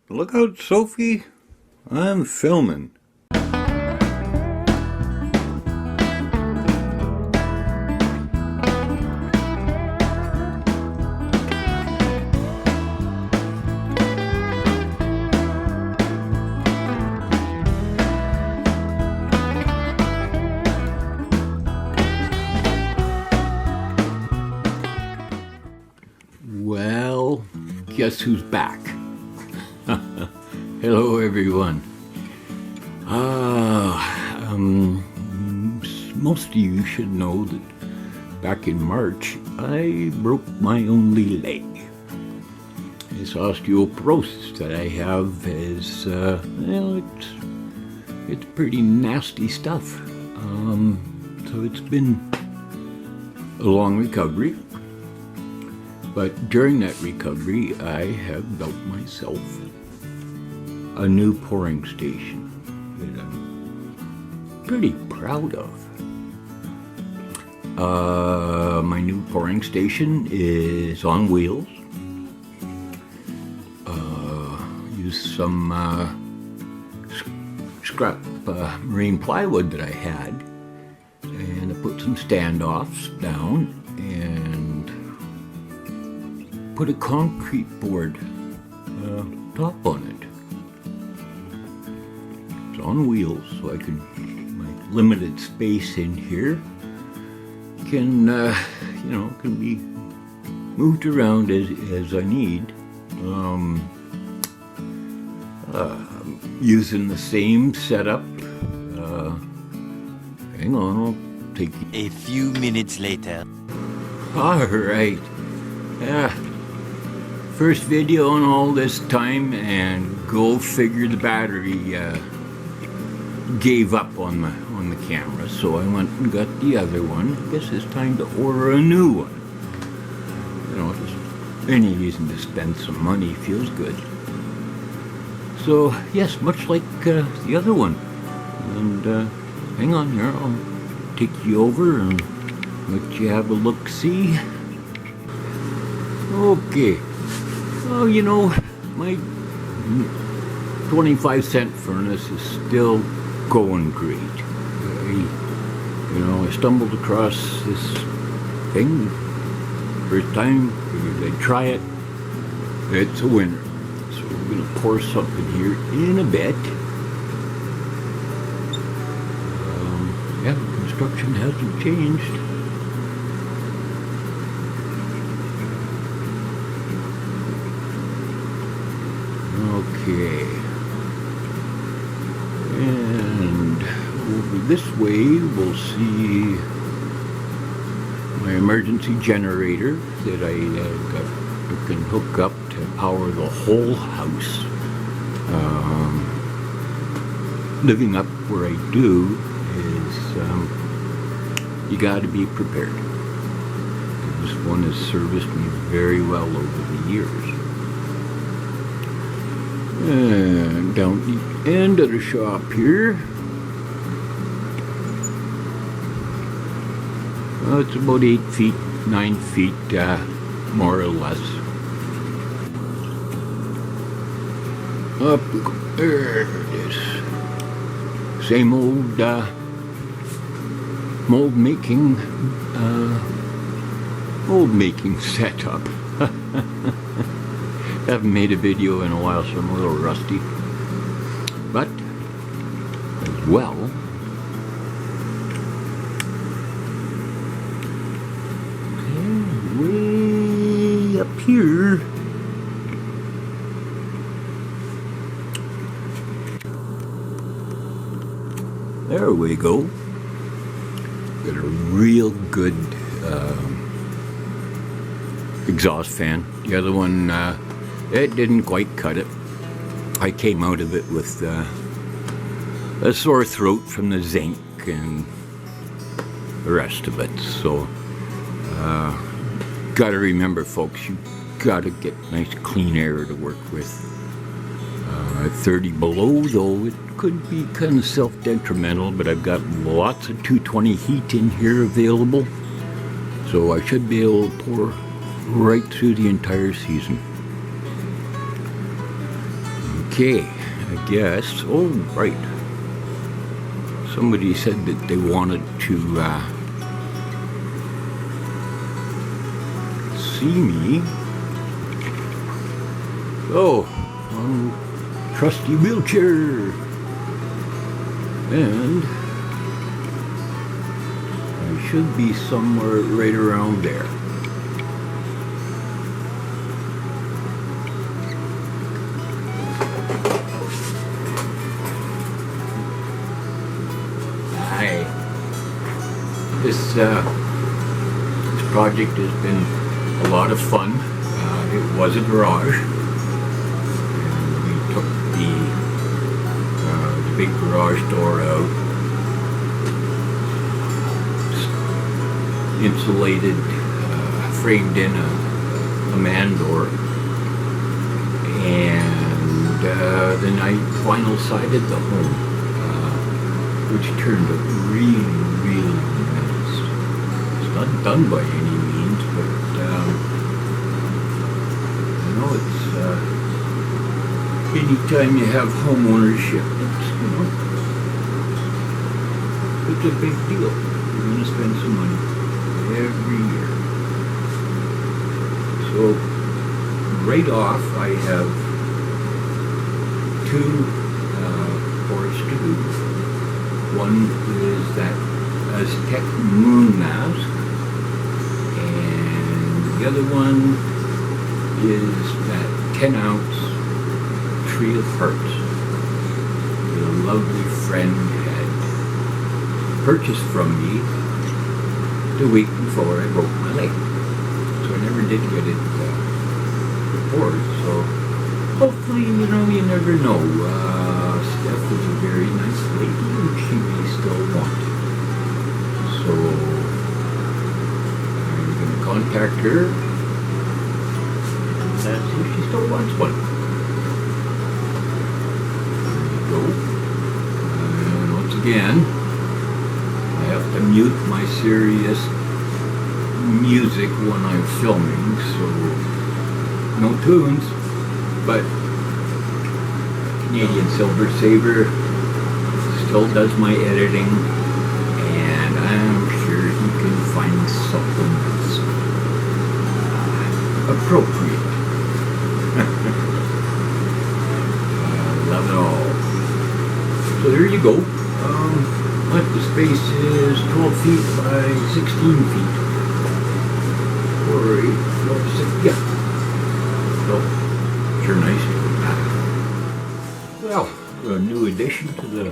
Look out, Sophie. I'm filming. Well, guess who's back? Hello, everyone. Most of you should know that back in March, I broke my only leg. This osteoporosis that I have is, it's pretty nasty stuff. So it's been a long recovery. But during that recovery, I have built myself a new pouring station that I'm pretty proud of. My new pouring station is on wheels. Use some scrap marine plywood that I had, and I put some standoffs down and put a concrete board top on it. It's on wheels, so I can, my limited space in here can, can be moved around as I need. Using the same setup. Hang on, I'll take you. A few minutes later. All right. First video in all this time, and go figure the battery gave up on the camera, so I went and got the other one. I guess it's time to order a new one. Just any reason to spend some money feels good. So yes, much like the other one. And hang on here, I'll take you over and let you have a look-see. Okay. Oh, my 25-cent furnace is still going great. I stumbled across this thing first time, figured I'd try it. It's a winner. So we're going to pour something here in a bit. The construction hasn't changed. Okay, and over this way we'll see my emergency generator that I can hook up to power the whole house. Living up where I do is, you got to be prepared. This one has serviced me very well over the years. And down the end of the shop here, it's about 8 feet, 9 feet, more or less. Up we go. There it is. Same old mold making setup. Haven't made a video in a while, so I'm a little rusty. But, as well, way up here, there we go. Got a real good exhaust fan. The other one, it didn't quite cut it. I came out of it with a sore throat from the zinc and the rest of it. So, gotta remember, folks, you gotta get nice clean air to work with. At 30 below, though, it could be kind of self-detrimental, but I've got lots of 220 heat in here available. So I should be able to pour right through the entire season. Okay, I guess. Oh, right. Somebody said that they wanted to see me. Oh, trusty wheelchair. And I should be somewhere right around there. Hi. This project has been a lot of fun. It was a garage. We took the big garage door out, insulated, framed in a man door, and then I vinyl sided the home, which turned out really, really nice. It's not done by any means, but you know, it's anytime you have home ownership, it's a big deal. You're going to spend some money every year. So right off, I have two chores to do. One is that Aztec moon mask, and the other one is that 10-ounce Tree of Hearts that a lovely friend had purchased from me the week before I broke my leg. So I never did get it poured. So hopefully, you never know. Steph is a very nice lady and she may still want it. So I'm going to contact her and see if she still wants one. There you go. And once again, I have to mute my serious music when I'm filming, so no tunes, but Canadian Silver Saver still does my editing, and I'm sure he can find something that's appropriate. I love it all. So there you go. The space is 12 feet by 16 feet. Or 6, yeah. So, sure nice. Well, a new addition to the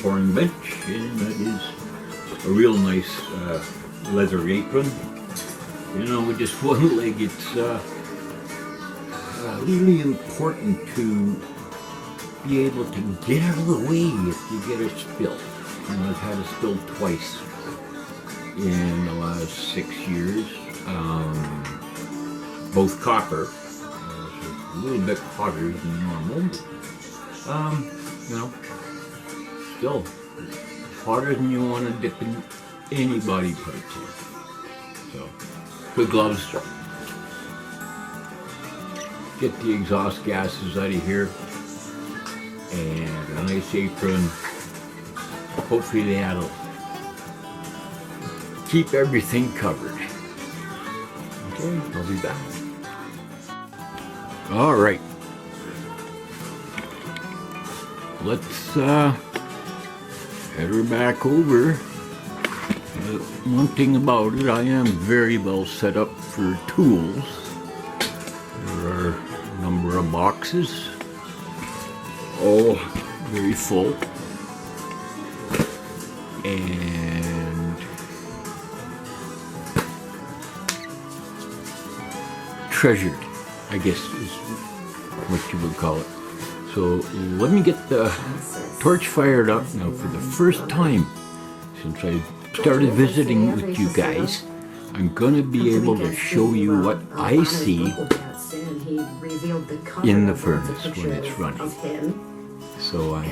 pouring bench, and that is a real nice leather apron. With just one leg, it's really important to be able to get out of the way if you get a spill. I've had a spill twice in the last 6 years, both copper, so it's a little bit hotter than normal, but, still hotter than you want to dip in any body parts in. So, good gloves. Get the exhaust gases out of here, and a nice apron. Hopefully that'll keep everything covered. Okay, I'll be back. All right. Let's head her back over. One thing about it, I am very well set up for tools. There are a number of boxes, all very full. And treasured, I guess is what you would call it. So let me get the torch fired up now. For the first time since I started visiting with you guys, I'm gonna be able to show you what I see in the furnace when it's running. So I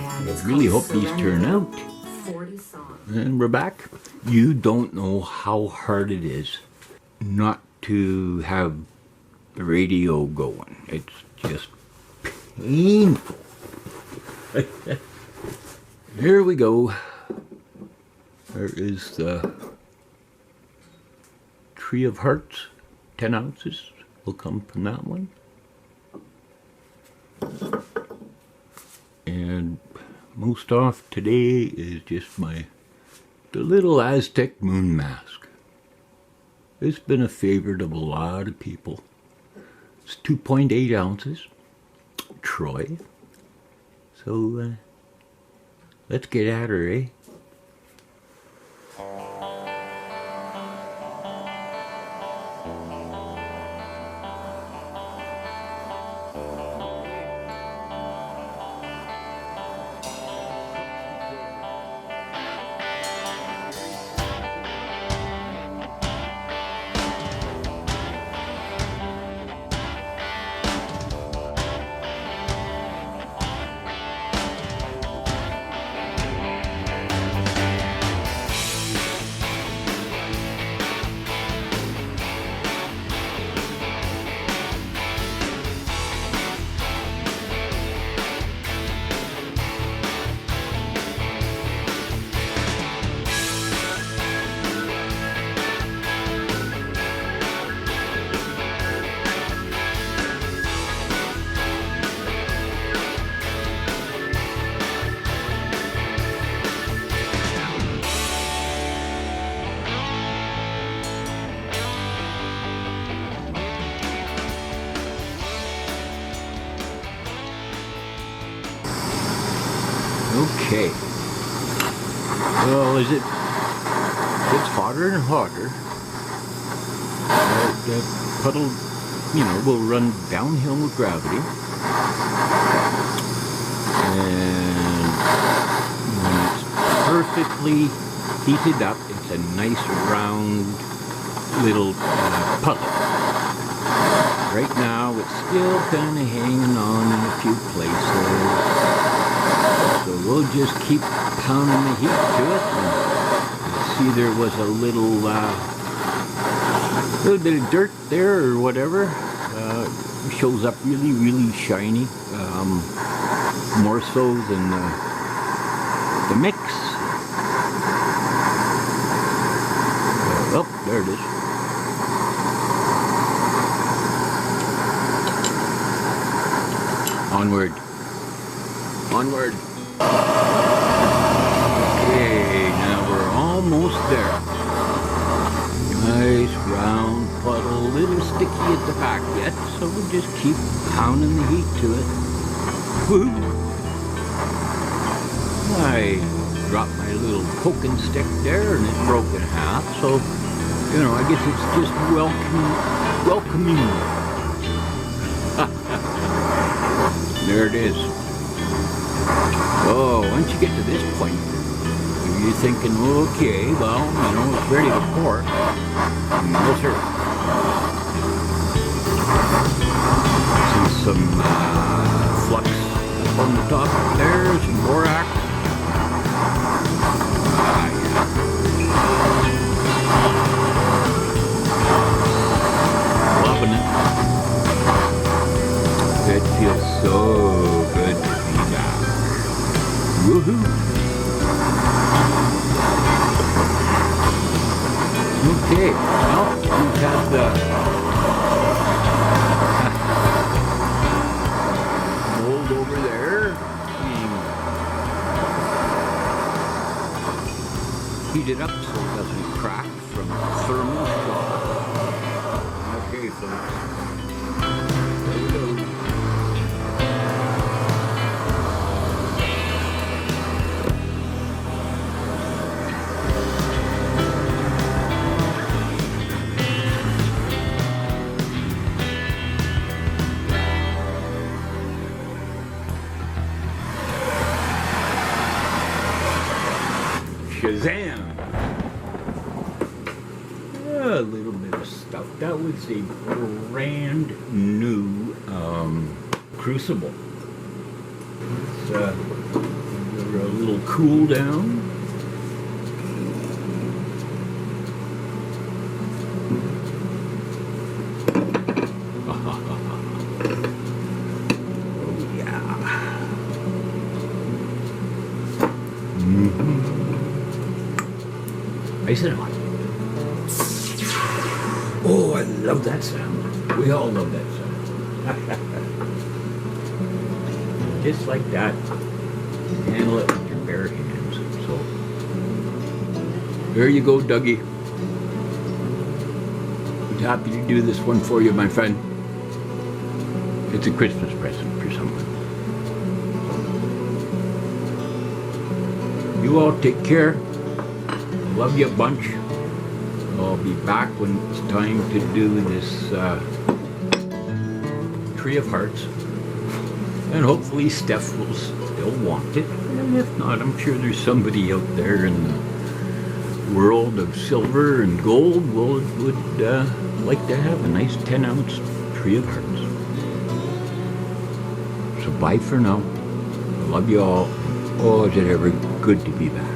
really hope these turn out. And we're back. You don't know how hard it is not to have the radio going. It's just painful. Here we go. There is the Tree of Hearts, 10 ounces will come from that one. And most off today is just the little Aztec moon mask. It's been a favorite of a lot of people. It's 2.8 ounces, Troy. So let's get at her, eh? Okay. Well, as it gets hotter and hotter, the puddle, will run downhill with gravity. And when it's perfectly heated up, it's a nice round little puddle. Right now, it's still kind of hanging on in a few places. So we'll just keep pounding the heat to it. And see, there was a little bit of dirt there or whatever. Shows up really, really shiny. More so than the mix. Oh, there it is. Onward. Onward. Okay, now we're almost there. Nice round puddle, a little sticky at the back yet, so we'll just keep pounding the heat to it. Woohoo! I dropped my little poking stick there and it broke in half, so, I guess it's just welcoming. There it is. Oh, once you get to this point, you're thinking, okay, well, it's ready to pour. No, sir. See some flux up on the top there, some borax. Yeah. Loving it. It feels so good to be back. Woohoo! Okay, well, we've had the mold over there being heated up so it doesn't crack from thermal shock. Okay, folks. There we go. Shazam! A little bit of stuff. That was a brand new crucible. It's a little cool down. Oh yeah. Nice and hot. Oh, I love that sound. We all love that sound. Just like that. Handle it with your bare hands. So, there you go, Dougie. I'm happy to do this one for you, my friend. It's a Christmas present for someone. You all take care. I love you a bunch. I'll be back when it's time to do this Tree of Hearts. And hopefully Steph will still want it. And if not, I'm sure there's somebody out there in the world of silver and gold would like to have a nice 10-ounce Tree of Hearts. So bye for now. I love you all. Oh, is it ever good to be back.